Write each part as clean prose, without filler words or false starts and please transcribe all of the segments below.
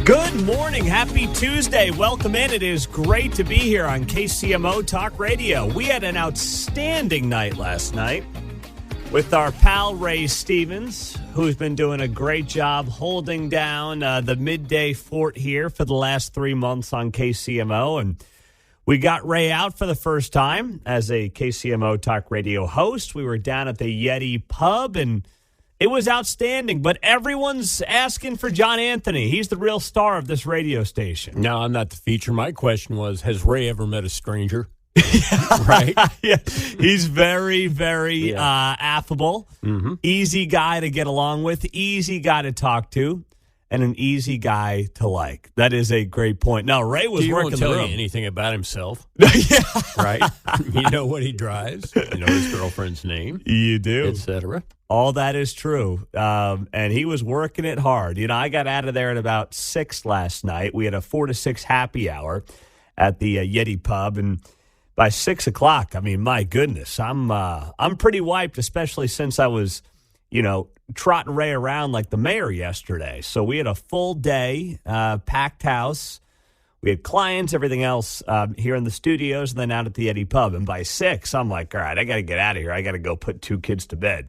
Good morning. Happy Tuesday. Welcome in. It is great to be here on KCMO Talk Radio. We had an outstanding night last night with our pal Ray Stevens, who's been doing a great job holding down the midday fort here for the last 3 months on KCMO. And we got Ray out for the first time as a KCMO Talk Radio host. We were down at the Yeti Pub, and it was outstanding, but everyone's asking for John Anthony. He's the real star of this radio station. No, I'm not the feature. My question was, has Ray ever met a stranger? Right? Yeah. He's very, very affable, easy guy to get along with, easy guy to talk to, and an easy guy to like. That is a great point. Now, Ray was working the room. He won't tell you anything about himself. Yeah. Right? You know what he drives. You know his girlfriend's name. You do. Etc. All that is true. And he was working it hard. You know, I got out of there at about 6 last night. We had a 4 to 6 happy hour at the Yeti Pub. And by 6 o'clock, I mean, my goodness, I'm pretty wiped, especially since I was, trotting Ray around like the mayor yesterday. So we had a full day, packed house. We had clients, everything else here in the studios, and then out at the Yeti Pub. And by 6, I'm like, all right, I got to get out of here. I got to go put 2 kids to bed.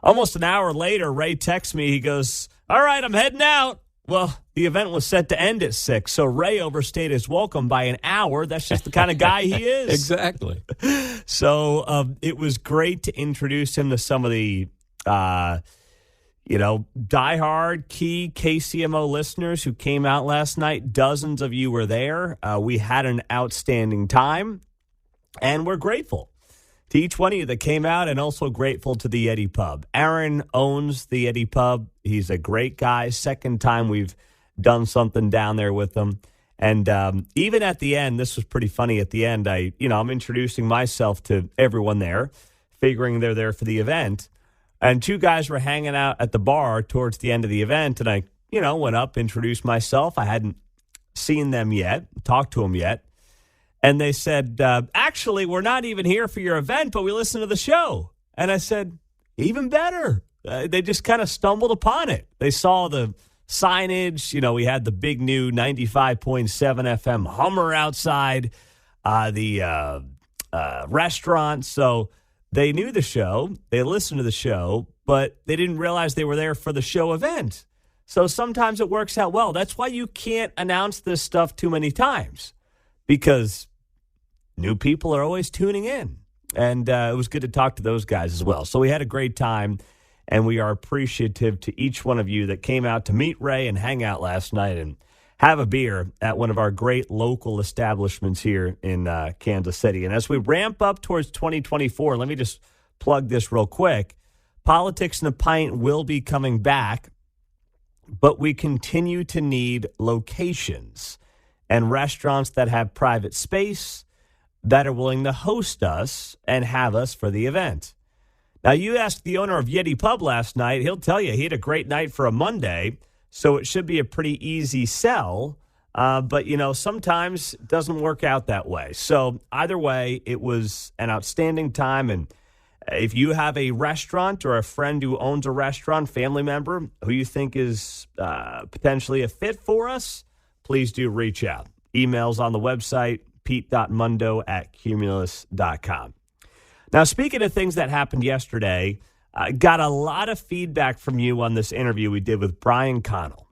Almost an hour later, Ray texts me. He goes, all right, I'm heading out. Well, the event was set to end at 6, so Ray overstayed his welcome by an hour. That's just the kind of guy he is. Exactly. So it was great to introduce him to some of the, diehard key KCMO listeners who came out last night. Dozens of you were there. We had an outstanding time, and we're grateful to each one of you that came out, and also grateful to the Yeti Pub. Aaron owns the Yeti Pub. He's a great guy. Second time we've done something down there with him. And even at the end, this was pretty funny. At the end, I'm introducing myself to everyone there, figuring they're there for the event. And 2 guys were hanging out at the bar towards the end of the event. And I, went up, introduced myself. I hadn't seen them yet, talked to them yet. And they said, actually, we're not even here for your event, but we listen to the show. And I said, even better. They just kind of stumbled upon it. They saw the signage. We had the big new 95.7 FM Hummer outside the restaurant. So they knew the show. They listened to the show, but they didn't realize they were there for the show event. So sometimes it works out well. That's why you can't announce this stuff too many times, because new people are always tuning in. And it was good to talk to those guys as well. So we had a great time, and we are appreciative to each one of you that came out to meet Ray and hang out last night and have a beer at one of our great local establishments here in Kansas City. And as we ramp up towards 2024, let me just plug this real quick. Politics and a Pint will be coming back, but we continue to need locations and restaurants that have private space that are willing to host us and have us for the event. Now, you asked the owner of Yeti Pub last night. He'll tell you he had a great night for a Monday, so it should be a pretty easy sell. But, sometimes it doesn't work out that way. So either way, it was an outstanding time. And if you have a restaurant or a friend who owns a restaurant, family member who you think is potentially a fit for us, please do reach out. Emails on the website, pete.mundo@cumulus.com. Now, speaking of things that happened yesterday, I got a lot of feedback from you on this interview we did with Brian Connell.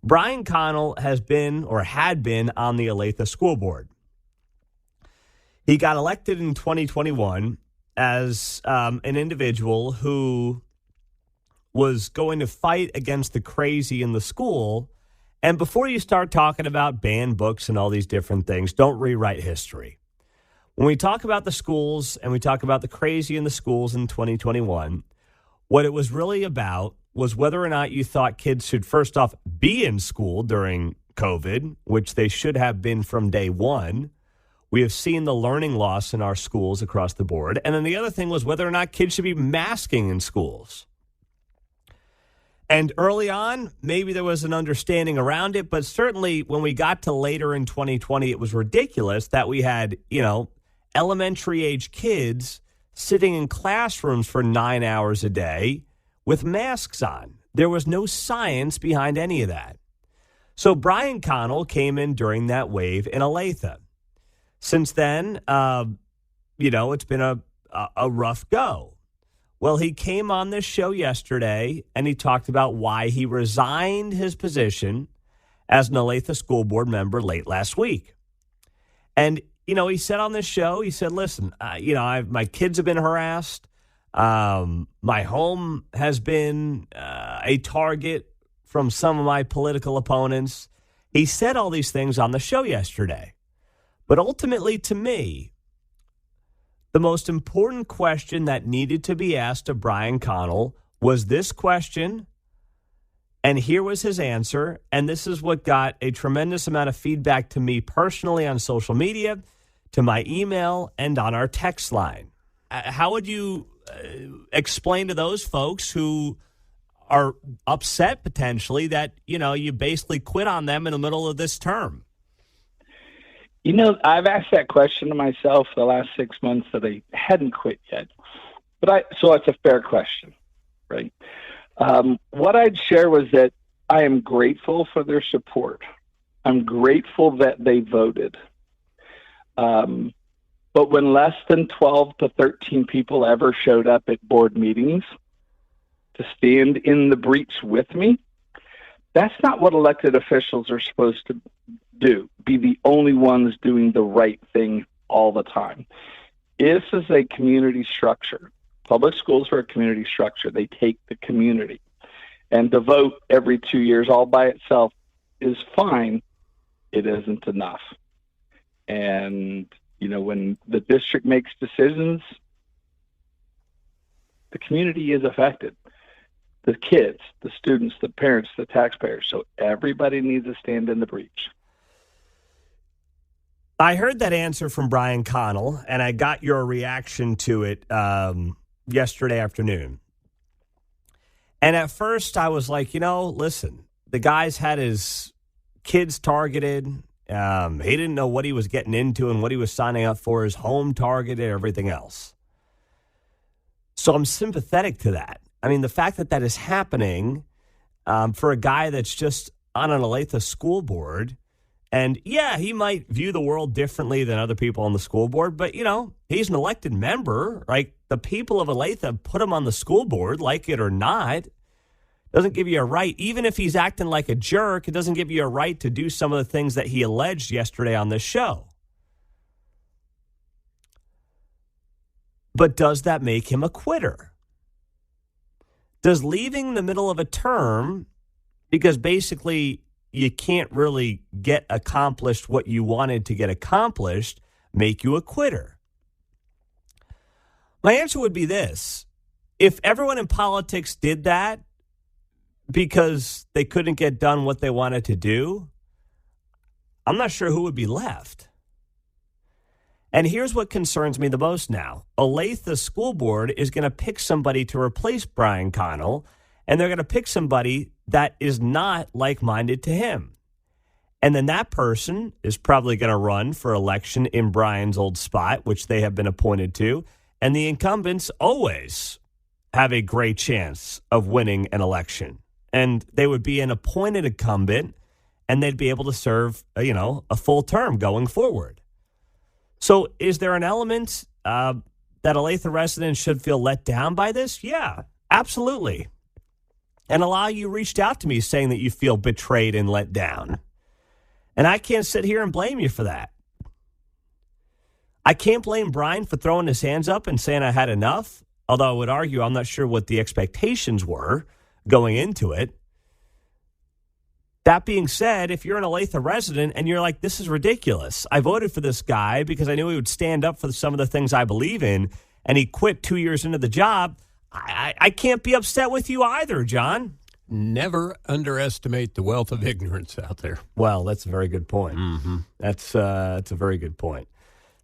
Brian Connell had been on the Olathe School Board. He got elected in 2021 as an individual who was going to fight against the crazy in the school. And before you start talking about banned books and all these different things, don't rewrite history. When we talk about the schools and we talk about the crazy in the schools in 2021, what it was really about was whether or not you thought kids should first off be in school during COVID, which they should have been from day one. We have seen the learning loss in our schools across the board. And then the other thing was whether or not kids should be masking in schools. And early on, maybe there was an understanding around it, but certainly when we got to later in 2020, it was ridiculous that we had, elementary age kids sitting in classrooms for 9 hours a day with masks on. There was no science behind any of that. So Brian Connell came in during that wave in Olathe. Since then, it's been a rough go. Well, he came on this show yesterday, and he talked about why he resigned his position as an Olathe school board member late last week. And, he said on this show, he said, listen, my kids have been harassed. My home has been a target from some of my political opponents. He said all these things on the show yesterday. But ultimately, to me, the most important question that needed to be asked of Brian Connell was this question, and here was his answer, and this is what got a tremendous amount of feedback to me personally on social media, to my email, and on our text line. How would you explain to those folks who are upset potentially that, you basically quit on them in the middle of this term? I've asked that question to myself the last 6 months that I hadn't quit yet. So it's a fair question, right? What I'd share was that I am grateful for their support. I'm grateful that they voted. But when less than 12 to 13 people ever showed up at board meetings to stand in the breach with me, that's not what elected officials are supposed to do, be the only ones doing the right thing all the time. This is a community structure. Public schools are a community structure. They take the community. And to vote every 2 years all by itself is fine. It isn't enough. And, when the district makes decisions, the community is affected. The kids, the students, the parents, the taxpayers. So everybody needs to stand in the breach. I heard that answer from Brian Connell, and I got your reaction to it yesterday afternoon. And at first I was like, listen, the guy's had his kids targeted. He didn't know what he was getting into and what he was signing up for. His home targeted, everything else. So I'm sympathetic to that. I mean, the fact that is happening for a guy that's just on an Olathe school board, and yeah, he might view the world differently than other people on the school board, but, he's an elected member, right? The people of Olathe put him on the school board, like it or not. Doesn't give you a right, even if he's acting like a jerk, it doesn't give you a right to do some of the things that he alleged yesterday on this show. But does that make him a quitter? Does leaving the middle of a term, because basically you can't really get accomplished what you wanted to get accomplished, make you a quitter? My answer would be this. If everyone in politics did that because they couldn't get done what they wanted to do, I'm not sure who would be left. And here's what concerns me the most now. Olathe school board is going to pick somebody to replace Brian Connell, and they're going to pick somebody that is not like-minded to him. And then that person is probably going to run for election in Brian's old spot, which they have been appointed to. And the incumbents always have a great chance of winning an election. And they would be an appointed incumbent, and they'd be able to serve, a full term going forward. So is there an element that Olathe residents should feel let down by this? Yeah, absolutely. And a lot of you reached out to me saying that you feel betrayed and let down. And I can't sit here and blame you for that. I can't blame Brian for throwing his hands up and saying I had enough, although I would argue I'm not sure what the expectations were going into it. That being said, if you're an Olathe resident and you're like, this is ridiculous. I voted for this guy because I knew he would stand up for some of the things I believe in, and he quit 2 years into the job, I can't be upset with you either, John. Never underestimate the wealth of ignorance out there. Well, that's a very good point. Mm-hmm. That's a very good point.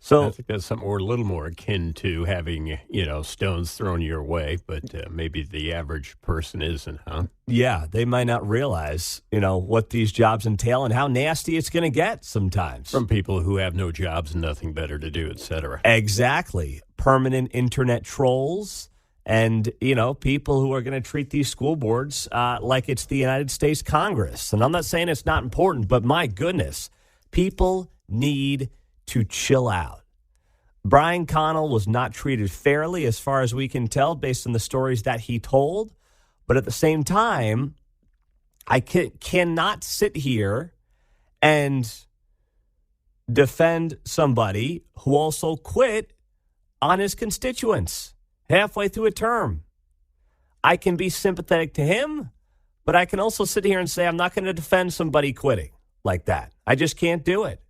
So I think that's something we're a little more akin to having, stones thrown your way, but maybe the average person isn't, huh? Yeah, they might not realize, what these jobs entail and how nasty it's going to get sometimes. From people who have no jobs and nothing better to do, et cetera. Exactly. Permanent internet trolls And, people who are going to treat these school boards like it's the United States Congress. And I'm not saying it's not important, but my goodness, people need to chill out. Brian Connell was not treated fairly as far as we can tell based on the stories that he told. But at the same time, I cannot sit here and defend somebody who also quit on his constituents halfway through a term. I can be sympathetic to him, but I can also sit here and say I'm not going to defend somebody quitting like that. I just can't do it.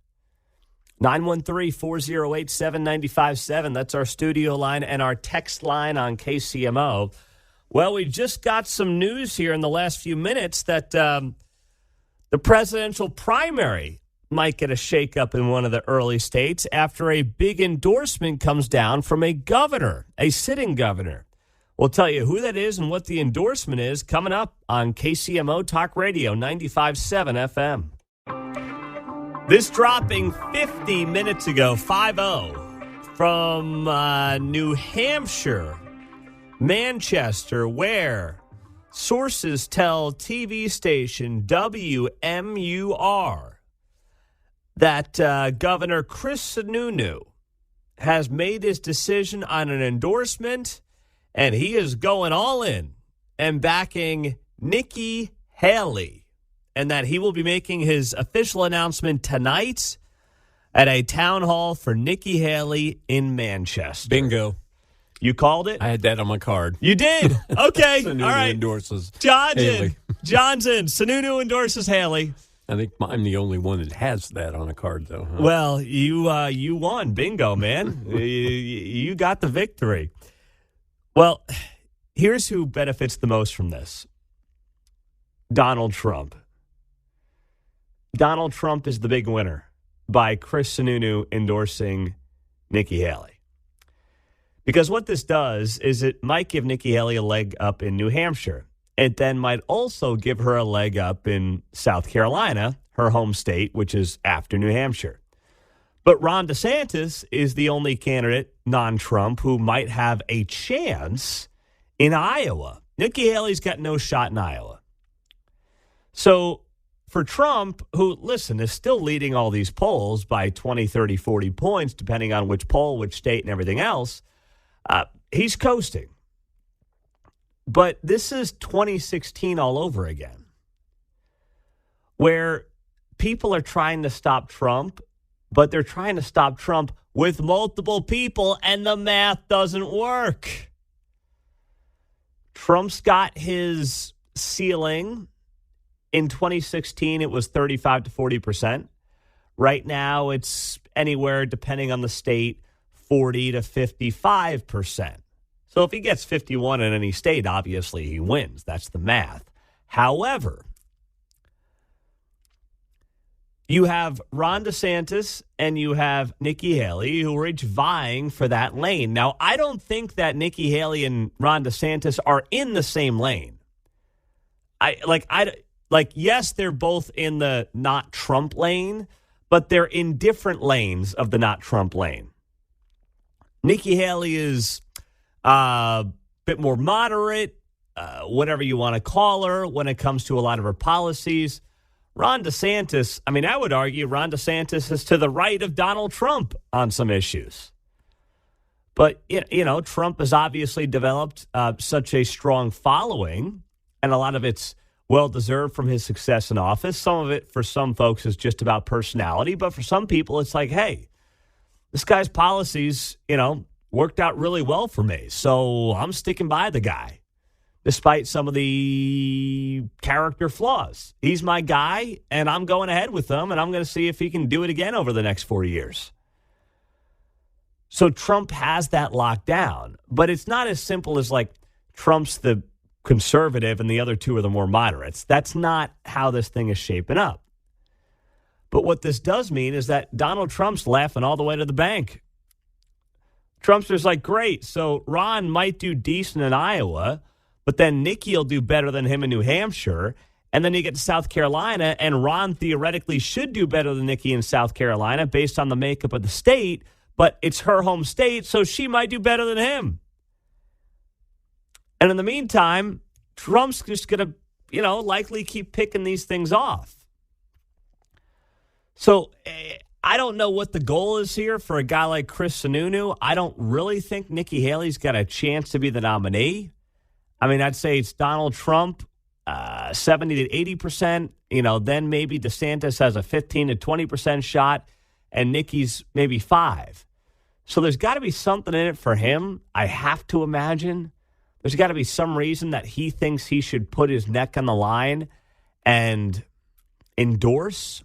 913-408-7957. That's our studio line and our text line on KCMO. Well, we just got some news here in the last few minutes that the presidential primary might get a shakeup in one of the early states after a big endorsement comes down from a governor, a sitting governor. We'll tell you who that is and what the endorsement is coming up on KCMO Talk Radio 95.7 FM. This dropping 50 minutes ago, 5-0, from New Hampshire, Manchester, where sources tell TV station WMUR that Governor Chris Sununu has made his decision on an endorsement, and he is going all in and backing Nikki Haley, and that he will be making his official announcement tonight at a town hall for Nikki Haley in Manchester. Bingo. You called it? I had that on my card. You did? Okay. Sununu all right. endorses Johnson. Johnson. Sununu endorses Haley. I think I'm the only one that has that on a card, though. Huh? Well, you won. Bingo, man. You got the victory. Well, here's who benefits the most from this. Donald Trump. Donald Trump is the big winner by Chris Sununu endorsing Nikki Haley. Because what this does is it might give Nikki Haley a leg up in New Hampshire. It then might also give her a leg up in South Carolina, her home state, which is after New Hampshire. But Ron DeSantis is the only candidate, non-Trump, who might have a chance in Iowa. Nikki Haley's got no shot in Iowa. So for Trump, who, listen, is still leading all these polls by 20, 30, 40 points, depending on which poll, which state, and everything else, he's coasting. But this is 2016 all over again, where people are trying to stop Trump, but they're trying to stop Trump with multiple people, and the math doesn't work. Trump's got his ceiling. In 2016, it was 35 to 40%. Right now, it's anywhere, depending on the state, 40 to 55%. So if he gets 51 in any state, obviously he wins. That's the math. However, you have Ron DeSantis and you have Nikki Haley, who are each vying for that lane. Now, I don't think that Nikki Haley and Ron DeSantis are in the same lane. Yes, they're both in the not Trump lane, but they're in different lanes of the not Trump lane. Nikki Haley is a bit more moderate, whatever you want to call her, when it comes to a lot of her policies. Ron DeSantis, I would argue Ron DeSantis is to the right of Donald Trump on some issues. But, Trump has obviously developed such a strong following, and a lot of it's well-deserved from his success in office. Some of it, for some folks, is just about personality. But for some people, it's like, hey, this guy's policies, worked out really well for me. So I'm sticking by the guy, despite some of the character flaws. He's my guy, and I'm going ahead with him, and I'm going to see if he can do it again over the next 4 years. So Trump has that locked down. But it's not as simple as, Trump's the conservative and the other two are the more moderates. That's not how this thing is shaping up. But what this does mean is that Donald Trump's laughing all the way to the bank. Trump's just like, great, so Ron might do decent in Iowa, but then Nikki will do better than him in New Hampshire, and then you get to South Carolina, and Ron theoretically should do better than Nikki in South Carolina based on the makeup of the state, but it's her home state, so she might do better than him. And in the meantime, Trump's just going to, likely keep picking these things off. So I don't know what the goal is here for a guy like Chris Sununu. I don't really think Nikki Haley's got a chance to be the nominee. I mean, I'd say it's Donald Trump, 70 to 80%. Then maybe DeSantis has a 15 to 20% shot, and Nikki's maybe 5%. So there's got to be something in it for him, I have to imagine. There's got to be some reason that he thinks he should put his neck on the line and endorse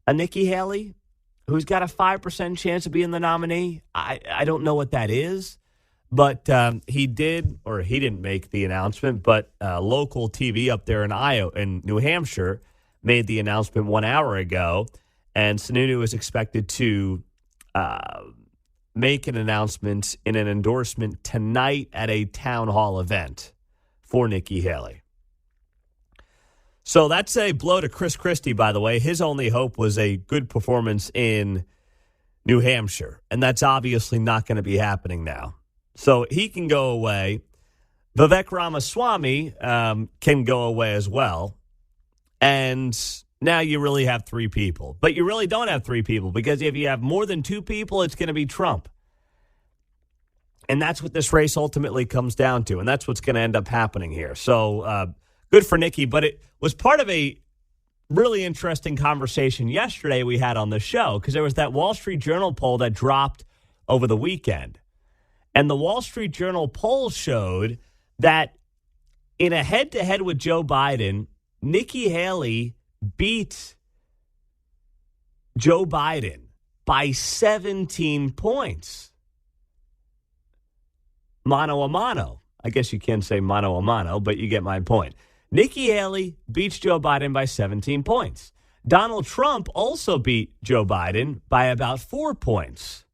a Nikki Haley who's got a 5% chance of being the nominee. I don't know what that is, but he didn't make the announcement, but local TV up there in New Hampshire made the announcement 1 hour ago, and Sununu is expected to make an announcement in an endorsement tonight at a town hall event for Nikki Haley. So that's a blow to Chris Christie, by the way. His only hope was a good performance in New Hampshire, and that's obviously not going to be happening now. So he can go away. Vivek Ramaswamy can go away as well. And now you really have 3 people. But you really don't have 3 people, because if you have more than 2 people, it's going to be Trump. And that's what this race ultimately comes down to, and that's what's going to end up happening here. So good for Nikki, but it was part of a really interesting conversation yesterday we had on the show, because there was that Wall Street Journal poll that dropped over the weekend. And the Wall Street Journal poll showed that in a head-to-head with Joe Biden, Nikki Haley beat Joe Biden by 17 points. Mano a mano. I guess you can't say mano a mano, but you get my point. Nikki Haley beats Joe Biden by 17 points. Donald Trump also beat Joe Biden by about 4 points,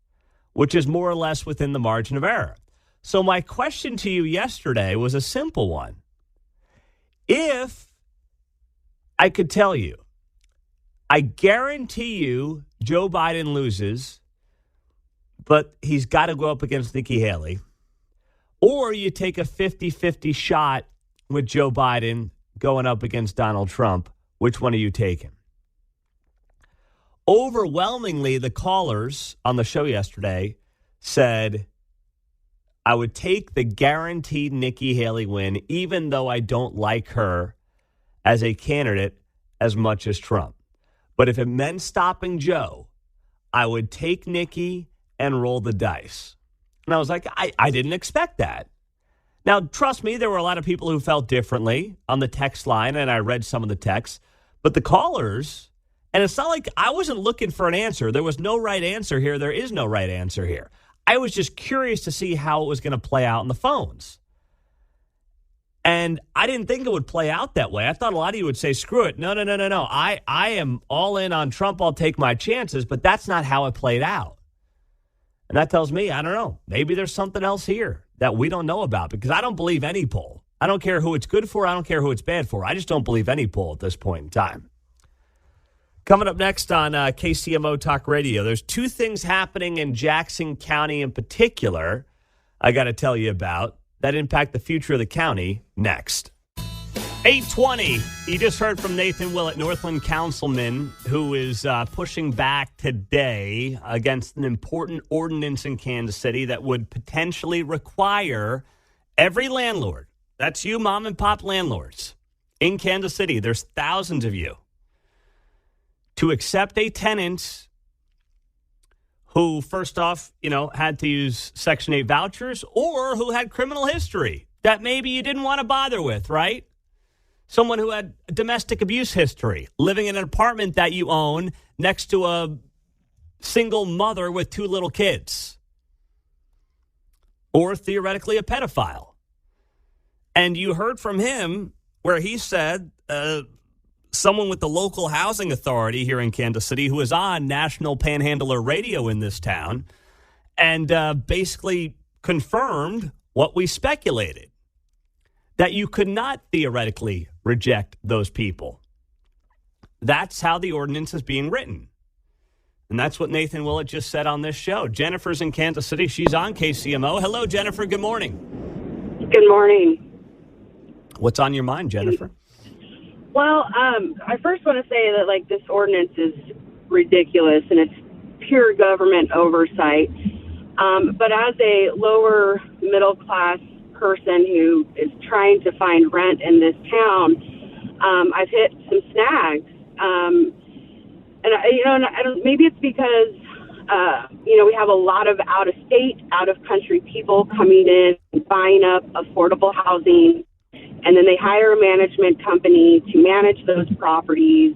which is more or less within the margin of error. So my question to you yesterday was a simple one. If I could tell you, I guarantee you Joe Biden loses, but he's got to go up against Nikki Haley, or you take a 50-50 shot with Joe Biden going up against Donald Trump, which one are you taking? Overwhelmingly, the callers on the show yesterday said, I would take the guaranteed Nikki Haley win, even though I don't like her as a candidate as much as Trump. But if it meant stopping Joe, I would take Nikki and roll the dice. And I was like, I didn't expect that. Now, trust me, there were a lot of people who felt differently on the text line, and I read some of the texts. But the callers, and it's not like I wasn't looking for an answer. There was no right answer here. There is no right answer here. I was just curious to see how it was going to play out on the phones. And I didn't think it would play out that way. I thought a lot of you would say, screw it. No. I am all in on Trump. I'll take my chances. But that's not how it played out. And that tells me, I don't know, maybe there's something else here that we don't know about, because I don't believe any poll. I don't care who it's good for. I don't care who it's bad for. I just don't believe any poll at this point in time. Coming up next on KCMO Talk Radio, there's 2 things happening in Jackson County in particular I got to tell you about that impact the future of the county next. 8:20. You just heard from Nathan Willett, Northland councilman, who is pushing back today against an important ordinance in Kansas City that would potentially require every landlord, that's you mom and pop landlords in Kansas City, there's thousands of you, to accept a tenant who, first off, had to use Section 8 vouchers, or who had criminal history that maybe you didn't want to bother with, right? Someone who had domestic abuse history, living in an apartment that you own next to a single mother with 2 little kids, or theoretically a pedophile. And you heard from him where he said someone with the local housing authority here in Kansas City, who is on National Panhandler Radio in this town, and basically confirmed what we speculated, that you could not theoretically reject those people. That's how the ordinance is being written. And that's what Nathan Willett just said on this show. Jennifer's in Kansas City. She's on KCMO. Hello, Jennifer. Good morning. Good morning. What's on your mind, Jennifer? Well, I first want to say that, like, this ordinance is ridiculous and it's pure government oversight. But as a lower middle class person who is trying to find rent in this town, I've hit some snags. Maybe it's because, we have a lot of out-of-state, out-of-country people coming in and buying up affordable housing, and then they hire a management company to manage those properties.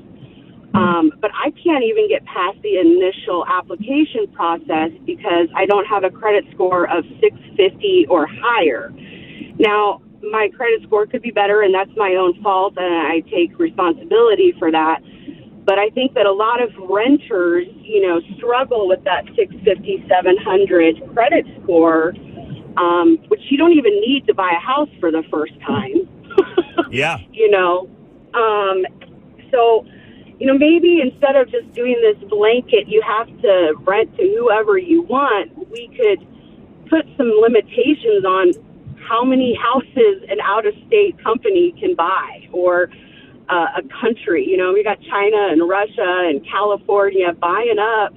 But I can't even get past the initial application process because I don't have a credit score of 650 or higher. Now, my credit score could be better, and that's my own fault, and I take responsibility for that. But I think that a lot of renters, struggle with that 650, 700 credit score, which you don't even need to buy a house for the first time. Yeah. So, maybe instead of just doing this blanket, you have to rent to whoever you want, we could put some limitations on how many houses an out-of-state company can buy, or a country. We got China and Russia and California buying up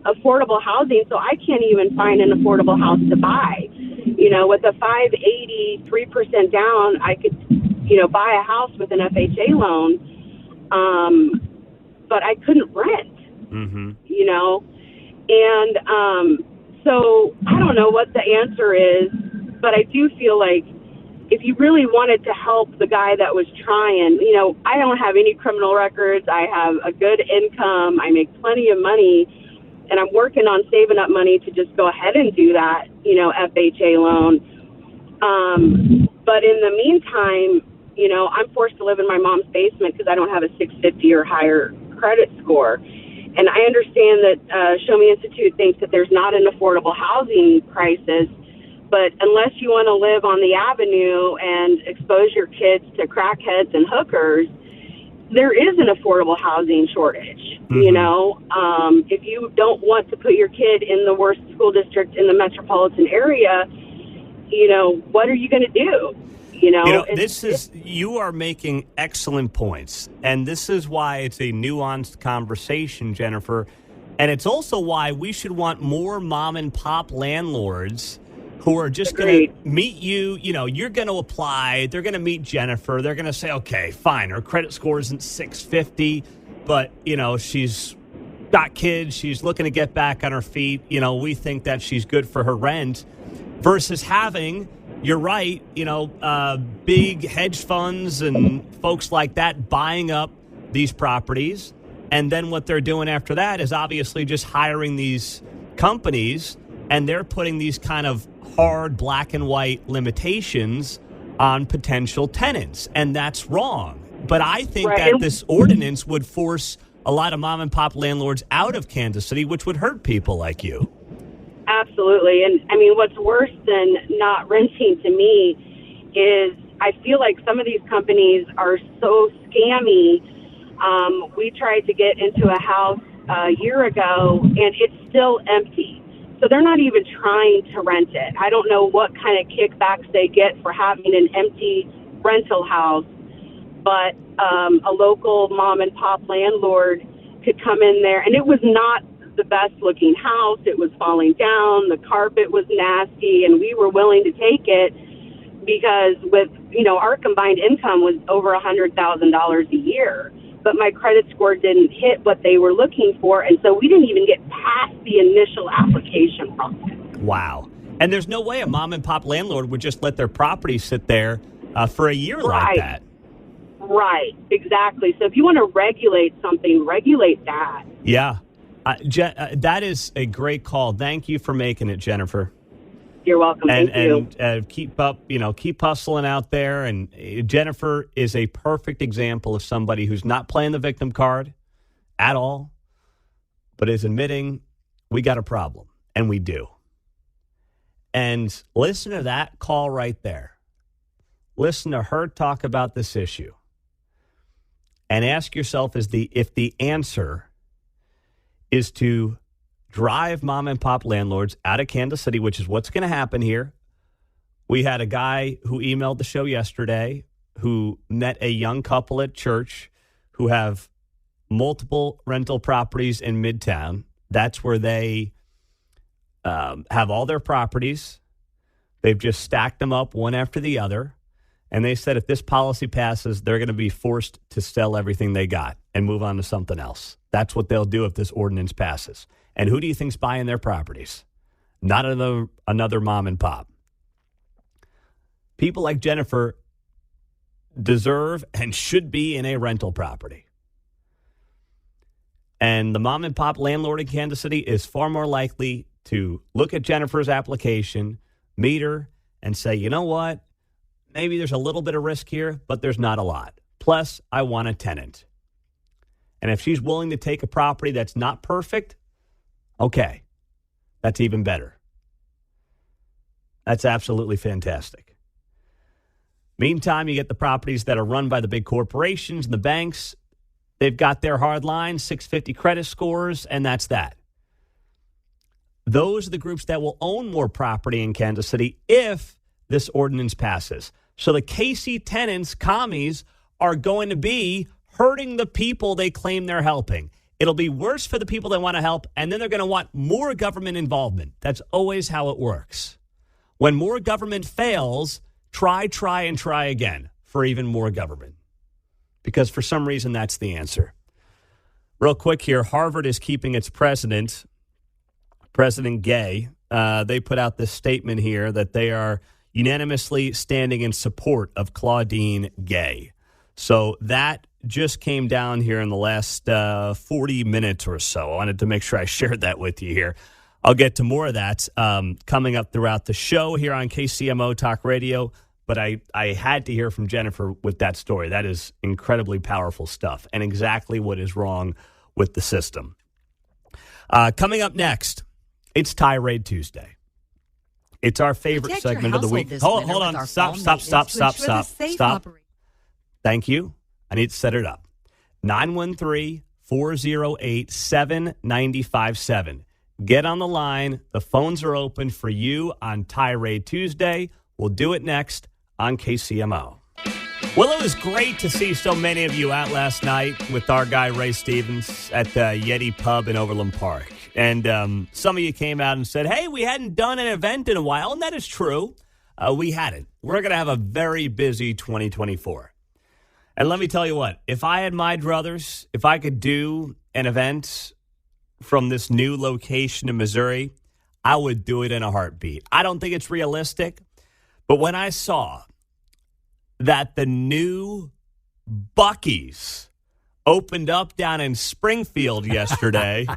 affordable housing, so I can't even find an affordable house to buy. With a 580, 3% down, I could, buy a house with an FHA loan, but I couldn't rent, and so I don't know what the answer is, but I do feel like if you really wanted to help the guy that was trying, I don't have any criminal records. I have a good income. I make plenty of money, and I'm working on saving up money to just go ahead and do that, FHA loan. But in the meantime, I'm forced to live in my mom's basement because I don't have a 650 or higher credit score. And I understand that Show Me Institute thinks that there's not an affordable housing crisis. But unless you want to live on the avenue and expose your kids to crackheads and hookers, there is an affordable housing shortage. If you don't want to put your kid in the worst school district in the metropolitan area, what are you going to do? You are making excellent points. And this is why it's a nuanced conversation, Jennifer. And it's also why we should want more mom and pop landlords who are just going to meet you. You're going to apply. They're going to meet Jennifer. They're going to say, okay, fine, her credit score isn't 650, but, she's got kids. She's looking to get back on her feet. We think that she's good for her rent, versus having, you're right, big hedge funds and folks like that buying up these properties. And then what they're doing after that is obviously just hiring these companies, and they're putting these kind of hard black and white limitations on potential tenants. And that's wrong. But I think that this ordinance would force a lot of mom and pop landlords out of Kansas City, which would hurt people like you. Absolutely. And what's worse than not renting to me is I feel like some of these companies are so scammy. We tried to get into a house a year ago, and it's still empty. So they're not even trying to rent it. I don't know what kind of kickbacks they get for having an empty rental house, but a local mom and pop landlord could come in there, and it was not the best looking house. It was falling down. The carpet was nasty, and we were willing to take it because with, our combined income was over $100,000 a year. But my credit score didn't hit what they were looking for, and so we didn't even get past the initial application process. Wow. And there's no way a mom and pop landlord would just let their property sit there for a year like that. Right, exactly. So if you want to regulate something, regulate that. Yeah. That is a great call. Thank you for making it, Jennifer. You're welcome. Thank you. And keep hustling out there. And Jennifer is a perfect example of somebody who's not playing the victim card at all, but is admitting we got a problem, and we do. And listen to that call right there. Listen to her talk about this issue, and ask yourself if the answer is to drive mom and pop landlords out of Kansas City, which is what's going to happen here We had a guy who emailed the show yesterday who met a young couple at church who have multiple rental properties in Midtown. That's where they have all their properties. They've just stacked them up one after the other. And they said if this policy passes, they're going to be forced to sell everything they got and move on to something else. That's what they'll do if this ordinance passes. And who do you think's buying their properties? Not another mom and pop. People like Jennifer deserve and should be in a rental property. And the mom and pop landlord in Kansas City is far more likely to look at Jennifer's application, meet her, and say, you know what? Maybe there's a little bit of risk here, but there's not a lot. Plus, I want a tenant. And if she's willing to take a property that's not perfect, okay, that's even better. That's absolutely fantastic. Meantime, you get the properties that are run by the big corporations and the banks. They've got their hard line, 650 credit scores, and that's that. Those are the groups that will own more property in Kansas City if this ordinance passes. So the KC tenants, commies, are going to be hurting the people they claim they're helping. It'll be worse for the people they want to help, and then they're going to want more government involvement. That's always how it works. When more government fails, try again for even more government. Because for some reason, that's the answer. Real quick here, Harvard is keeping its president, President Gay. They put out this statement here that they are unanimously standing in support of Claudine Gay. So that just came down here in the last 40 minutes or so. I wanted to make sure I shared that with you here. I'll get to more of that coming up throughout the show here on KCMO Talk Radio. But I had to hear from Jennifer with that story. That is incredibly powerful stuff and exactly what is wrong with the system. Coming up next, it's Tirade Tuesday. It's our favorite segment of the week. Hold on. Stop. Thank you. I need to set it up. 913-408-7957. Get on the line. The phones are open for you on Tirade Tuesday. We'll do it next on KCMO. Well, it was great to see so many of you out last night with our guy Ray Stevens at the Yeti Pub in Overland Park. And some of you came out and said, hey, we hadn't done an event in a while. And that is true. We hadn't. We're going to have a very busy 2024. And let me tell you what, if I had my druthers, if I could do an event from this new location in Missouri, I would do it in a heartbeat. I don't think it's realistic. But when I saw that the new Buc-ee's opened up down in Springfield yesterday,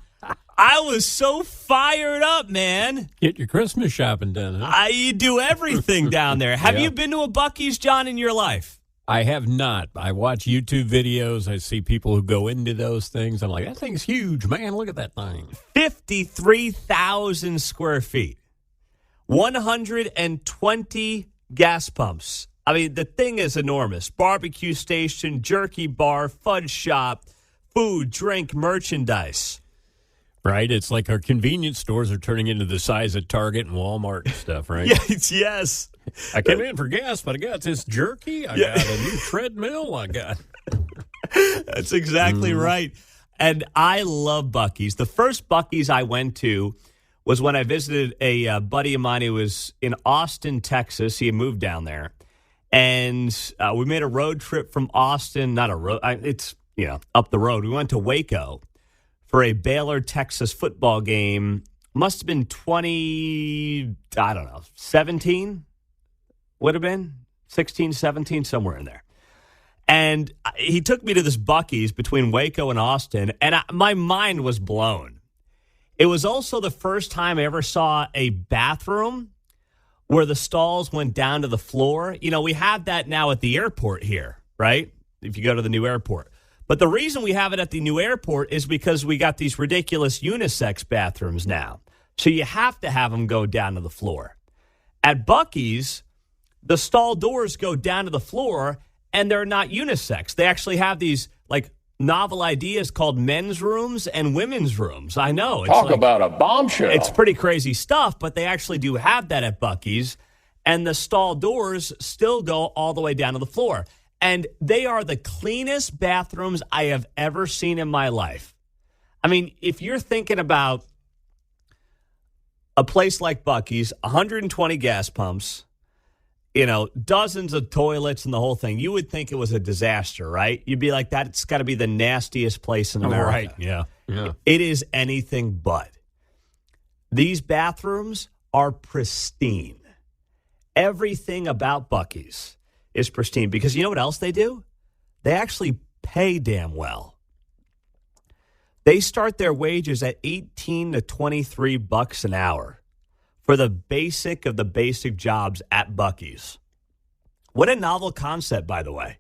I was so fired up, man. Get your Christmas shopping done, huh? You do everything down there. Have you been to a Buc-ee's, John, in your life? I have not. I watch YouTube videos. I see people who go into those things. I'm like, that thing's huge, man. Look at that thing. 53,000 square feet. 120 gas pumps. I mean, the thing is enormous. Barbecue station, jerky bar, fudge shop, food, drink, merchandise. Right? It's like our convenience stores are turning into the size of Target and Walmart and stuff, right? Yes. I came in for gas, but I got this jerky. I got a new treadmill. I got. That's exactly right. And I love Buc-ee's. The first Buc-ee's I went to was when I visited a buddy of mine who was in Austin, Texas. He had moved down there. And we made a road trip from Austin. Not a road. It's, up the road. We went to Waco for a Baylor, Texas football game. Must have been 17? Would have been 16, 17, somewhere in there. And he took me to this Buc-ee's between Waco and Austin, and my mind was blown. It was also the first time I ever saw a bathroom where the stalls went down to the floor. We have that now at the airport here, right? If you go to the new airport. But the reason we have it at the new airport is because we got these ridiculous unisex bathrooms now. So you have to have them go down to the floor. At Buc-ee's, the stall doors go down to the floor, and they're not unisex. They actually have these, novel ideas called men's rooms and women's rooms. I know. Talk about a bombshell. It's pretty crazy stuff, but they actually do have that at Buc-ee's. and the stall doors still go all the way down to the floor. And they are the cleanest bathrooms I have ever seen in my life. I mean, if you're thinking about a place like Buc-ee's, 120 gas pumps, dozens of toilets and the whole thing, you would think it was a disaster, right? You'd be like, that's got to be the nastiest place in America. Right, yeah. It is anything but. These bathrooms are pristine. Everything about Buc-ee's is pristine because you know what else they do? They actually pay damn well. They start their wages at $18 to $23 an hour for the basic of the basic jobs at Buc-ee's. What a novel concept, by the way.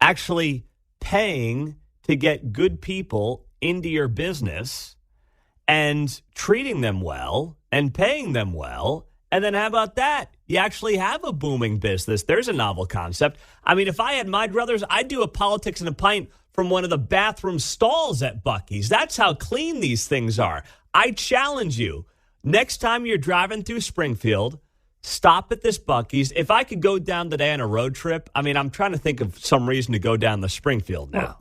Actually paying to get good people into your business and treating them well and paying them well. And then how about that? You actually have a booming business. There's a novel concept. I mean, if I had my druthers, I'd do a politics and a pint from one of the bathroom stalls at Buc-ee's. That's how clean these things are. I challenge you. Next time you're driving through Springfield, stop at this Buc-ee's. If I could go down today on a road trip, I mean, I'm trying to think of some reason to go down to Springfield now.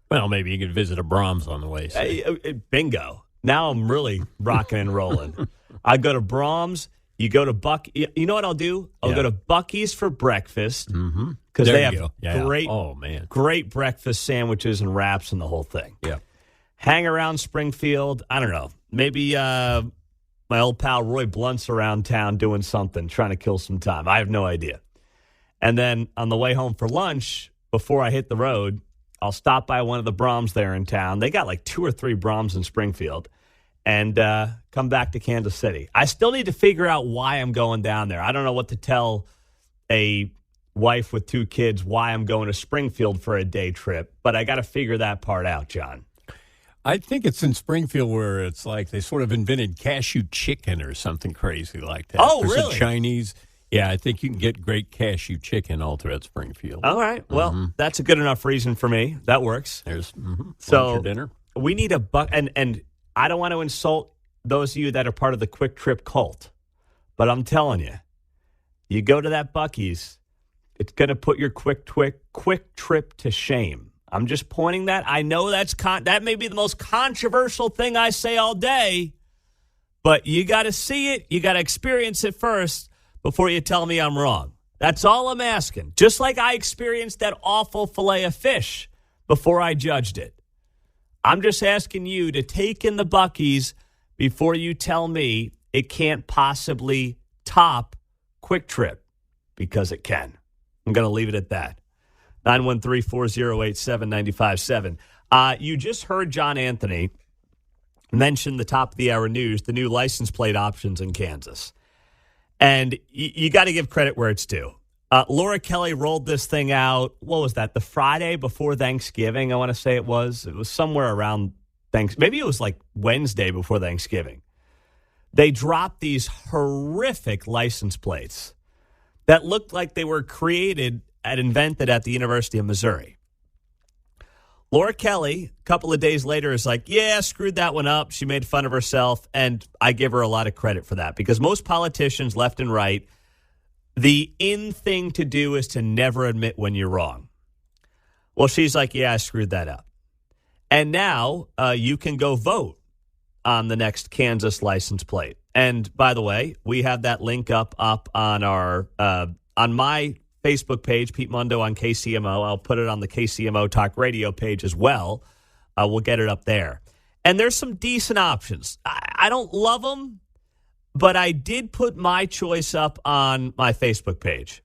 Well, maybe you could visit a Brahms on the way. So. Bingo. Now I'm really rocking and rolling. I go to Brahms. You go to You know what I'll do? I'll go to Buc-ee's for breakfast because they have great breakfast sandwiches and wraps and the whole thing. Yeah. Hang around Springfield. I don't know. Maybe my old pal Roy Blunt's around town doing something, trying to kill some time. I have no idea. And then on the way home for lunch, before I hit the road, I'll stop by one of the Brahms there in town. They got like 2 or 3 Brahms in Springfield. And come back to Kansas City. I still need to figure out why I'm going down there. I don't know what to tell a wife with 2 kids why I'm going to Springfield for a day trip, but I got to figure that part out, John. I think it's in Springfield where it's like they sort of invented cashew chicken or something crazy like that. Oh, There's really? a Chinese. Yeah, I think you can get great cashew chicken all throughout Springfield. All right. Well, that's a good enough reason for me. That works. There's so lunch or dinner. We need a and I don't want to insult those of you that are part of the Quick Trip cult, but I'm telling you, you go to that Buc-ee's, it's going to put your quick trip to shame. I'm just pointing that. I know that may be the most controversial thing I say all day, but you got to see it. You got to experience it first before you tell me I'm wrong. That's all I'm asking. Just like I experienced that awful fillet of fish before I judged it. I'm just asking you to take in the Buc-ee's before you tell me it can't possibly top Quick Trip, because it can. I'm going to leave it at that. 913-408-7957. You just heard John Anthony mention the top of the hour news, the new license plate options in Kansas. And you got to give credit where it's due. Laura Kelly rolled this thing out. What was that? The Friday before Thanksgiving, I want to say it was. It was somewhere around Thanksgiving. Maybe it was like Wednesday before Thanksgiving. They dropped these horrific license plates that looked like they were created and invented at the University of Missouri. Laura Kelly, a couple of days later, is like, yeah, screwed that one up. She made fun of herself, and I give her a lot of credit for that because most politicians, left and right, the in thing to do is to never admit when you're wrong. Well, she's like, yeah, I screwed that up. And now you can go vote on the next Kansas license plate. And by the way, we have that link up on our on my Facebook page, Pete Mundo on KCMO. I'll put it on the KCMO Talk Radio page as well. We'll get it up there. And there's some decent options. I don't love them, but I did put my choice up on my Facebook page.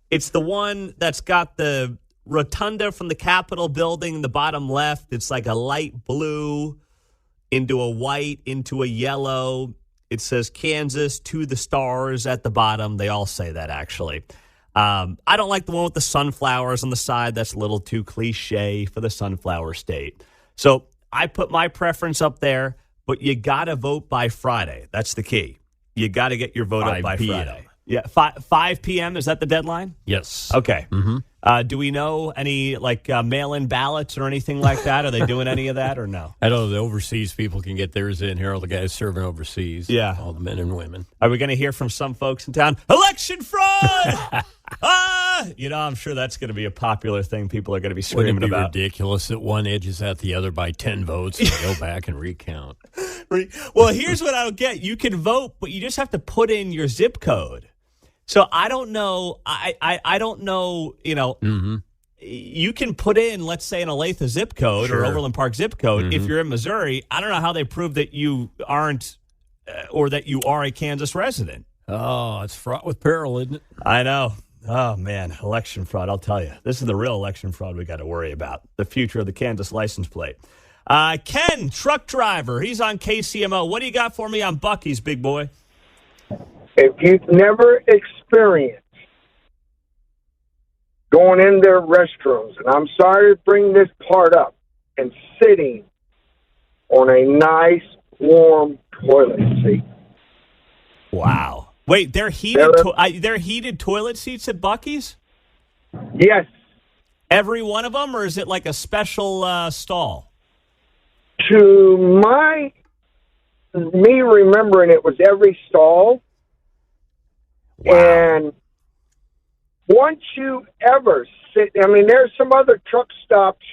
It's the one that's got the rotunda from the Capitol building in the bottom left. It's like a light blue into a white into a yellow. It says Kansas to the stars at the bottom. They all say that, actually. I don't like the one with the sunflowers on the side. That's a little too cliche for the sunflower state. So I put my preference up there. But you got to vote by Friday. That's the key. You got to get your vote up by Friday. Yeah, 5 p.m., is that the deadline? Yes. Okay. Mm-hmm. Do we know any, mail-in ballots or anything like that? Are they doing any of that or no? I know the overseas people can get theirs in here, all the guys serving overseas. Yeah. All the men and women. Are we going to hear from some folks in town, election fraud? I'm sure that's going to be a popular thing people are going to be screaming Wouldn't it be about. ridiculous that one edges out the other by 10 votes and go back and recount? Well, here's what I don't get. You can vote, but you just have to put in your zip code. So I don't know. I don't know, You can put in, let's say, an Olathe zip code or Overland Park zip code. If you're in Missouri, I don't know how they prove that you aren't or that you are a Kansas resident. Oh, it's fraught with peril, isn't it? I know. Oh, man, election fraud, I'll tell you. This is the real election fraud we got to worry about, the future of the Kansas license plate. Ken, truck driver, he's on KCMO. What do you got for me on Buc-ee's, big boy? If you've never experienced going in their restrooms, and I'm sorry to bring this part up, and sitting on a nice, warm toilet seat. Wow. Wait, they're heated toilet seats at Buc-ee's? Yes. Every one of them, or is it like a special stall? To me remembering, it was every stall. Wow. And once you ever sit, there's some other truck stops,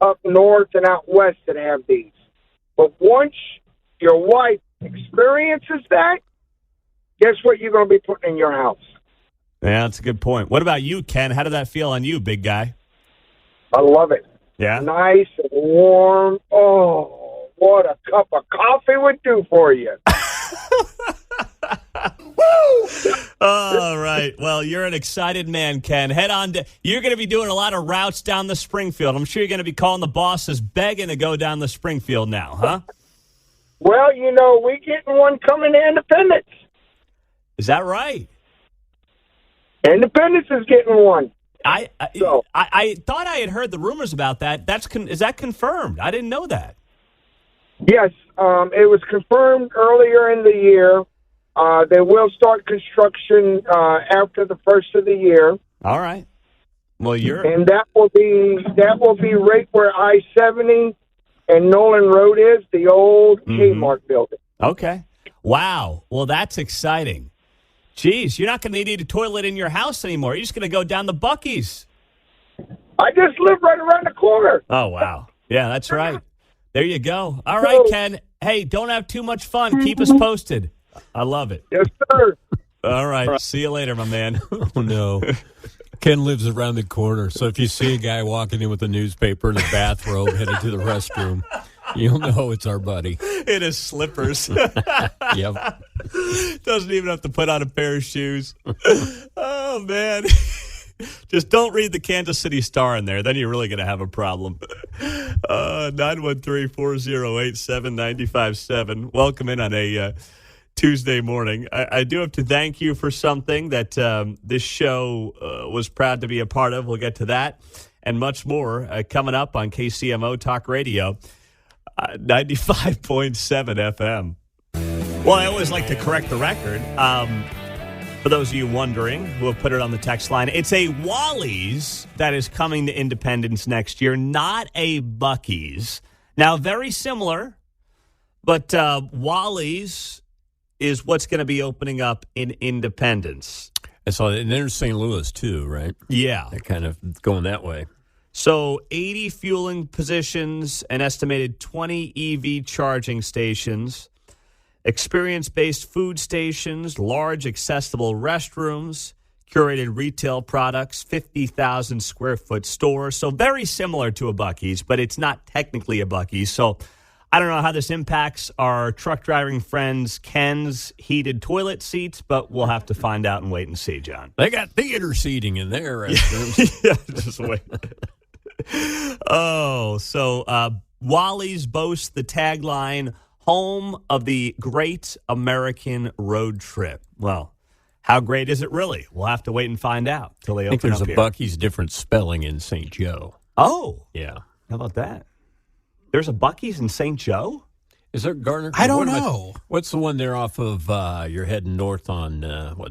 up north and out west that have these. But once your wife experiences that, guess what you're going to be putting in your house? Yeah, that's a good point. What about you, Ken? How did that feel on you, big guy? I love it. Yeah? Nice and warm. Oh, what a cup of coffee would do for you. All right. Well, you're an excited man, Ken. Head on. You're going to be doing a lot of routes down the Springfield. I'm sure you're going to be calling the bosses, begging to go down the Springfield now, huh? Well, we getting one coming to Independence. Is that right? Independence is getting one. I thought I had heard the rumors about that. Is that confirmed? I didn't know that. Yes, it was confirmed earlier in the year. They will start construction after the first of the year. All right. Well, and that will be right where I-70 and Nolan Road is, the old Kmart building. Okay. Wow. Well, that's exciting. Geez, you're not going to need a toilet in your house anymore. You're just going to go down the Buc-ee's. I just live right around the corner. Oh, wow. Yeah, that's right. There you go. All right, Ken. Hey, don't have too much fun. Keep us posted. I love it. Yes, sir. All right. See you later, my man. Oh, no. Ken lives around the corner, so if you see a guy walking in with a newspaper and a bathrobe headed to the restroom, you'll know it's our buddy. In his slippers. Yep. Doesn't even have to put on a pair of shoes. Oh, man. Just don't read the Kansas City Star in there. Then you're really going to have a problem. 913-408-7957. Welcome in on a Tuesday morning. I do have to thank you for something that this show was proud to be a part of. We'll get to that and much more coming up on KCMO Talk Radio, 95.7 FM. Well, I always like to correct the record. For those of you wondering who have put it on the text line, it's a Wally's that is coming to Independence next year, not a Buc-ee's. Now, very similar, but Wally's is what's going to be opening up in Independence. I saw that. And there's St. Louis, too, right? Yeah. They're kind of going that way. So 80 fueling positions, an estimated 20 EV charging stations, experience-based food stations, large accessible restrooms, curated retail products, 50,000 square foot store. So very similar to a Buc-ee's, but it's not technically a Buc-ee's. So I don't know how this impacts our truck driving friends Ken's heated toilet seats, but we'll have to find out and wait and see, John. They got theater seating in their restrooms. Yeah, just wait. So Wally's boasts the tagline, home of the great American road trip. Well, how great is it really? We'll have to wait and find out till they open up here. I think there's a Buc-ee's different spelling in St. Joe. Oh. Yeah. How about that? There's a Buc-ee's in St. Joe? Is there Garner? I don't know. What's the one there off of, you're heading north on,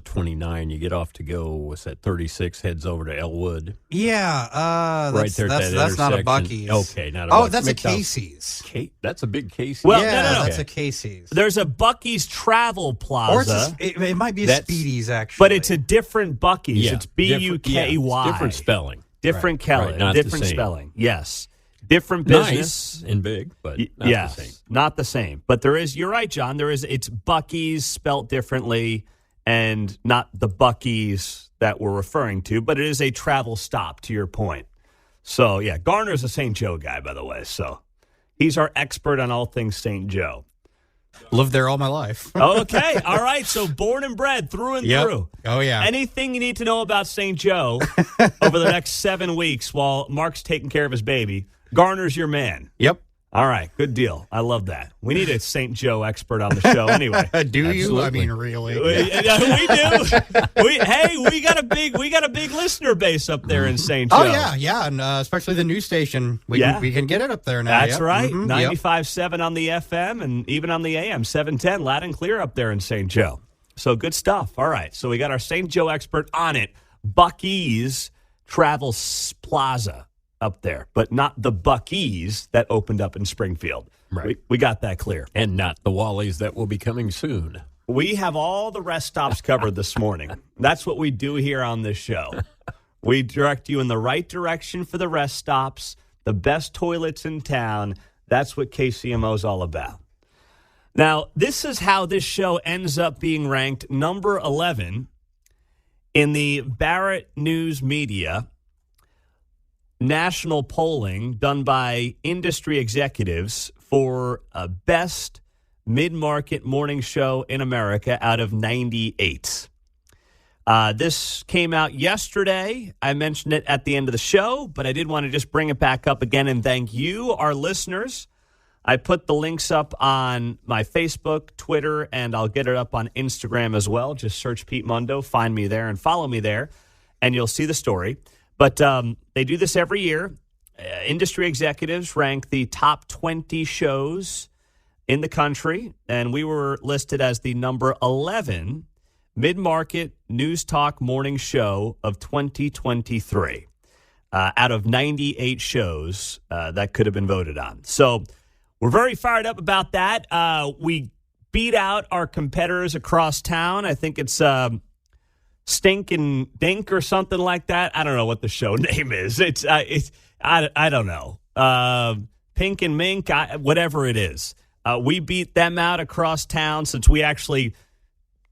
29, you get off to go, what's that, 36, heads over to Elwood? Yeah, Right there at that that's not a intersection. Buc-ee's. Okay, not a Oh, Buc-ee's. that's a McDonald's. Casey's. That's a big Casey's. Well, yeah, no. that's a Casey's. There's a Buc-ee's Travel Plaza. Or it's it might be a That's- Speedy's, actually. but it's a different Buc-ee's. Yeah, It's Buky. it's different spelling. Different Right, not the different same. spelling. Yes. Different business. Nice and big, but not yes, the same. not the same. But you're right, John. It's Buc-ee's spelt differently and not the Buc-ee's that we're referring to, but it is a travel stop, to your point. So, yeah, Garner's a St. Joe guy, by the way. So he's our expert on all things St. Joe. Lived there all my life. Okay. All right. So born and bred through and Yep. through. Oh, yeah. Anything you need to know about St. Joe over the next 7 weeks while Mark's taking care of his baby, Garner's your man. Yep. All right. Good deal. I love that. We need a St. Joe expert on the show anyway. Do you? I Absolutely. mean, really? We do. We got a big listener base up there in St. Joe. Oh, yeah. And especially the news station. We can get it up there now. That's Yep. right. Mhm. Yep. 95.7 on the FM and even on the AM, 710, loud and clear up there in St. Joe. So good stuff. All right. So we got our St. Joe expert on it. Buc-ee's Travel Plaza up there, but not the Buc-ee's that opened up in Springfield. Right. We got that clear. And not the Wallies that will be coming soon. We have all the rest stops covered this morning. That's what we do here on this show. We direct you in the right direction for the rest stops, the best toilets in town. That's what KCMO is all about. Now, this is how this show ends up being ranked number 11 in the Barrett News Media national polling done by industry executives for a best mid-market morning show in America out of 98. This came out yesterday. I mentioned it at the end of the show, but I did want to just bring it back up again and thank you, our listeners. I put the links up on my Facebook, Twitter, and I'll get it up on Instagram as well. Just search Pete Mundo, find me there, and follow me there, and you'll see the story. But they do this every year. Industry executives rank the top 20 shows in the country, and we were listed as the number 11 mid-market news talk morning show of 2023 out of 98 shows that could have been voted on. So we're very fired up about that. We beat out our competitors across town. I think it's Stink and Dink or something like that. I don't know what the show name is. I don't know. Pink and Mink, whatever it is. We beat them out across town since we actually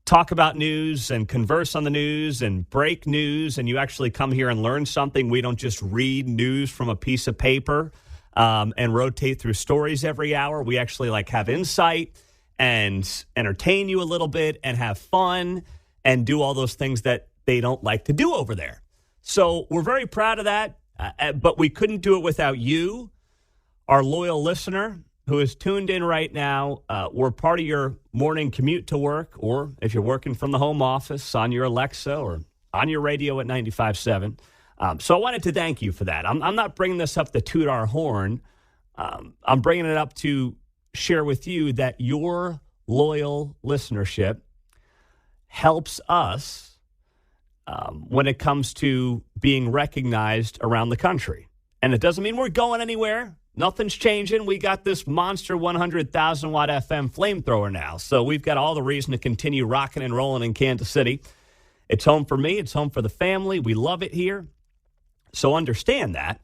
talk about news and converse on the news and break news, and you actually come here and learn something. We don't just read news from a piece of paper and rotate through stories every hour. We actually have insight and entertain you a little bit and have fun and do all those things that they don't like to do over there. So we're very proud of that, but we couldn't do it without you, our loyal listener who is tuned in right now. We're part of your morning commute to work, or if you're working from the home office on your Alexa or on your radio at 95.7. So I wanted to thank you for that. I'm not bringing this up to toot our horn. I'm bringing it up to share with you that your loyal listenership helps us when it comes to being recognized around the country. And it doesn't mean we're going anywhere. Nothing's changing. We got this monster 100,000-watt FM flamethrower now. So we've got all the reason to continue rocking and rolling in Kansas City. It's home for me. It's home for the family. We love it here. So understand that.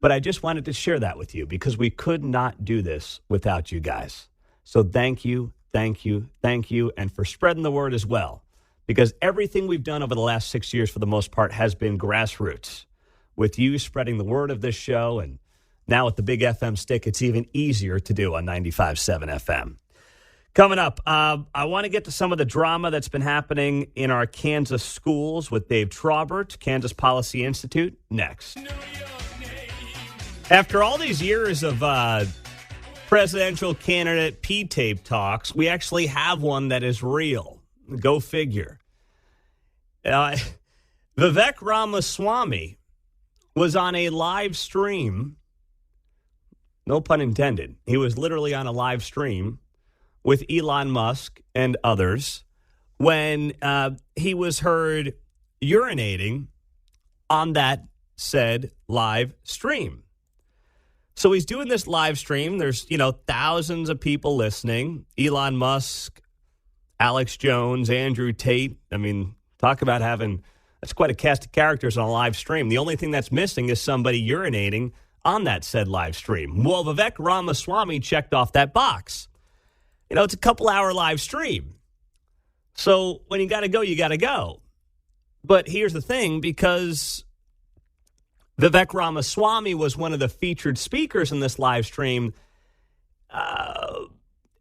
But I just wanted to share that with you because we could not do this without you guys. So thank you, thank you, thank you, and for spreading the word as well. Because everything we've done over the last 6 years, for the most part, has been grassroots. With you spreading the word of this show, and now with the big FM stick, it's even easier to do on 95.7 FM. Coming up, I want to get to some of the drama that's been happening in our Kansas schools with Dave Traubert, Kansas Policy Institute, next. After all these years of presidential candidate P-tape talks, we actually have one that is real. Go figure. Vivek Ramaswamy was on a live stream, no pun intended. He was literally on a live stream with Elon Musk and others when he was heard urinating on that said live stream. So he's doing this live stream. There's, thousands of people listening. Elon Musk, Alex Jones, Andrew Tate. I mean, talk about that's quite a cast of characters on a live stream. The only thing that's missing is somebody urinating on that said live stream. Well, Vivek Ramaswamy checked off that box. It's a couple-hour live stream. So when you got to go, you got to go. But here's the thing, because Vivek Ramaswamy was one of the featured speakers in this live stream,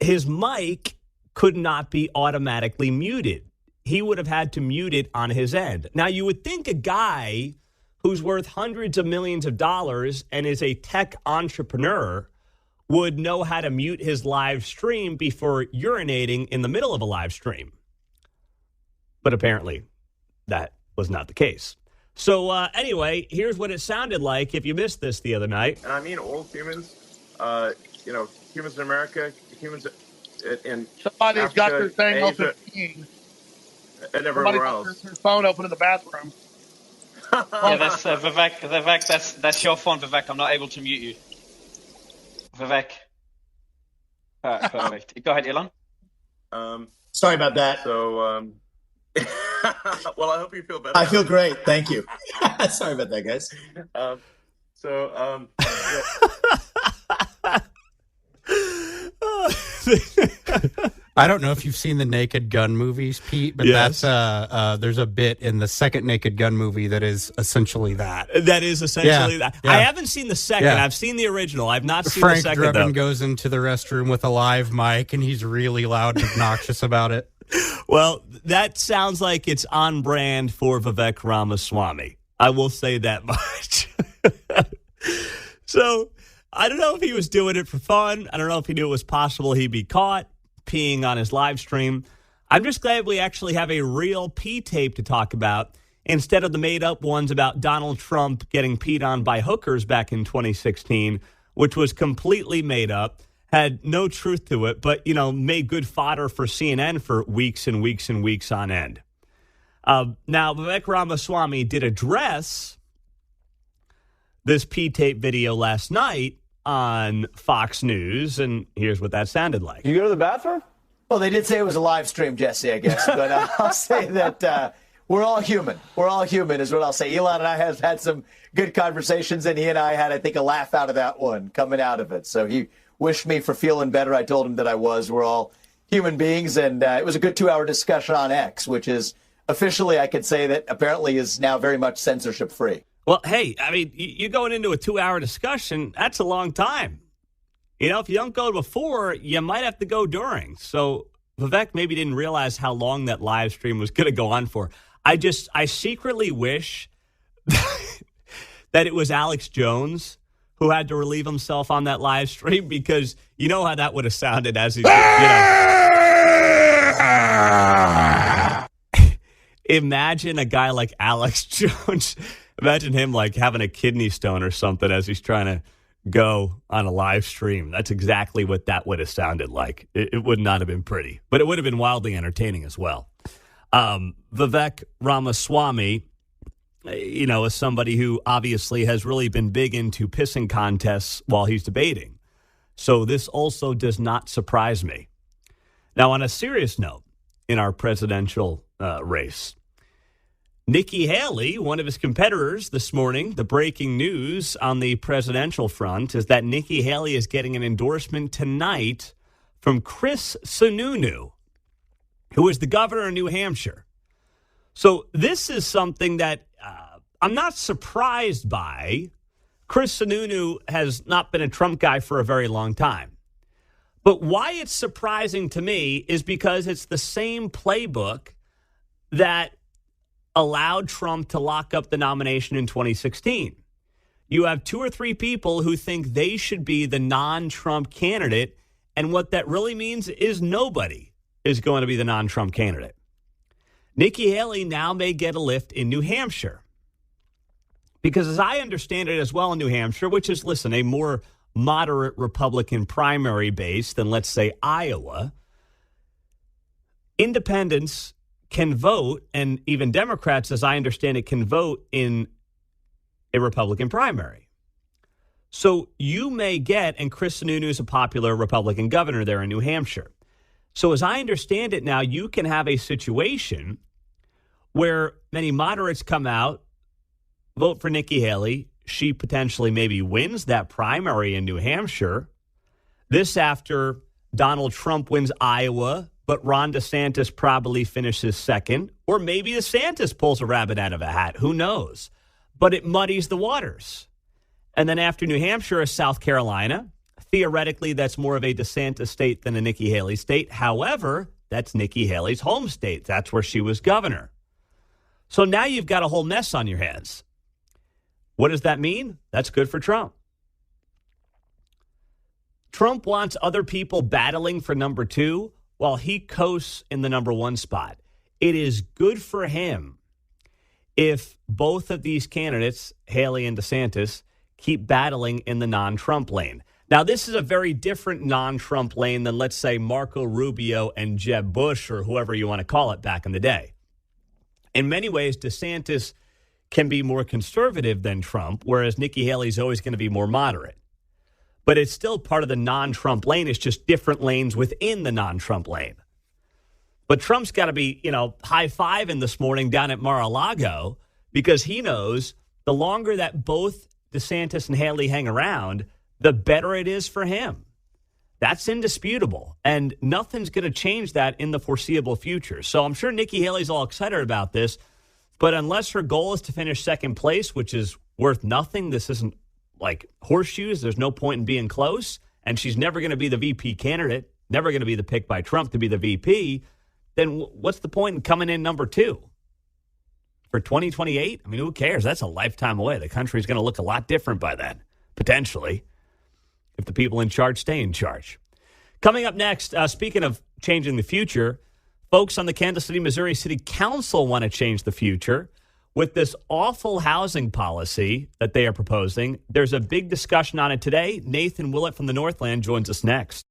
his mic could not be automatically muted. He would have had to mute it on his end. Now, you would think a guy who's worth hundreds of millions of dollars and is a tech entrepreneur would know how to mute his live stream before urinating in the middle of a live stream. But apparently, that was not the case. So anyway, here's what it sounded like if you missed this the other night. And I mean all humans, humans in America, humans in Somebody's Africa, got their thing Asia, open. and everywhere Somebody's else. got their phone open in the bathroom. Yeah, that's Vivek, that's your phone, Vivek. I'm not able to mute you. Vivek. Perfect. Go ahead, Elon. Sorry about that. So, well, I hope you feel better. I feel great. Thank you. Sorry about that, guys. I don't know if you've seen the Naked Gun movies, Pete, but Yes. there's a bit in the second Naked Gun movie that is essentially that. That is essentially that. Yeah. I haven't seen the second. Yeah. I've seen the original. I've not seen Frank the second, Drebin though. goes into the restroom with a live mic, and he's really loud and obnoxious about it. Well, that sounds like it's on brand for Vivek Ramaswamy. I will say that much. So I don't know if he was doing it for fun. I don't know if he knew it was possible he'd be caught peeing on his live stream. I'm just glad we actually have a real pee tape to talk about instead of the made-up ones about Donald Trump getting peed on by hookers back in 2016, which was completely made up, had no truth to it, but, made good fodder for CNN for weeks and weeks and weeks on end. Now, Vivek Ramaswamy did address this P-tape video last night on Fox News, and here's what that sounded like. You go to the bathroom? Well, they did say it was a live stream, Jesse, I guess. But I'll say that we're all human. We're all human is what I'll say. Elon and I have had some good conversations, and he and I had, I think, a laugh out of that one coming out of it. So he wished me for feeling better. I told him that I was. We're all human beings, and it was a good 2-hour discussion on X, which is officially, I could say that apparently is now very much censorship-free. Well, hey, I mean, you're going into a 2-hour discussion. That's a long time. If you don't go before, you might have to go during. So Vivek maybe didn't realize how long that live stream was going to go on for. I secretly wish that it was Alex Jones who had to relieve himself on that live stream, because you know how that would have sounded as he, Imagine a guy like Alex Jones. Imagine him like having a kidney stone or something as he's trying to go on a live stream. That's exactly what that would have sounded like. It would not have been pretty, but it would have been wildly entertaining as well. Vivek Ramaswamy, is somebody who obviously has really been big into pissing contests while he's debating. So this also does not surprise me. Now, on a serious note, in our presidential race, Nikki Haley, one of his competitors this morning, the breaking news on the presidential front is that Nikki Haley is getting an endorsement tonight from Chris Sununu, who is the governor of New Hampshire. So this is something that I'm not surprised by. Chris Sununu has not been a Trump guy for a very long time. But why it's surprising to me is because it's the same playbook that allowed Trump to lock up the nomination in 2016. You have 2 or 3 people who think they should be the non-Trump candidate, and what that really means is nobody is going to be the non-Trump candidate. Nikki Haley now may get a lift in New Hampshire, because as I understand it as well in New Hampshire, which is, listen, a more moderate Republican primary base than, let's say, Iowa, independents can vote, and even Democrats, as I understand it, can vote in a Republican primary. So you may get, and Chris Sununu is a popular Republican governor there in New Hampshire. So as I understand it now, you can have a situation where many moderates come out, vote for Nikki Haley. She potentially maybe wins that primary in New Hampshire. This after Donald Trump wins Iowa, but Ron DeSantis probably finishes second. Or maybe DeSantis pulls a rabbit out of a hat. Who knows? But it muddies the waters. And then after New Hampshire is South Carolina. Theoretically, that's more of a DeSantis state than a Nikki Haley state. However, that's Nikki Haley's home state. That's where she was governor. So now you've got a whole mess on your hands. What does that mean? That's good for Trump. Trump wants other people battling for number 2 while he coasts in the number 1 spot. It is good for him if both of these candidates, Haley and DeSantis, keep battling in the non-Trump lane. Now, this is a very different non-Trump lane than, let's say, Marco Rubio and Jeb Bush or whoever you want to call it back in the day. In many ways, DeSantis can be more conservative than Trump, whereas Nikki Haley is always going to be more moderate. But it's still part of the non-Trump lane. It's just different lanes within the non-Trump lane. But Trump's got to be, high-fiving this morning down at Mar-a-Lago because he knows the longer that both DeSantis and Haley hang around, the better it is for him. That's indisputable. And nothing's going to change that in the foreseeable future. So I'm sure Nikki Haley's all excited about this. But unless her goal is to finish second place, which is worth nothing, this isn't like horseshoes. There's no point in being close. And she's never going to be the VP candidate, never going to be the pick by Trump to be the VP. Then what's the point in coming in number 2? For 2028? I mean, who cares? That's a lifetime away. The country's going to look a lot different by then, potentially, if the people in charge stay in charge. Coming up next, speaking of changing the future, folks on the Kansas City, Missouri City Council want to change the future with this awful housing policy that they are proposing. There's a big discussion on it today. Nathan Willett from the Northland joins us next.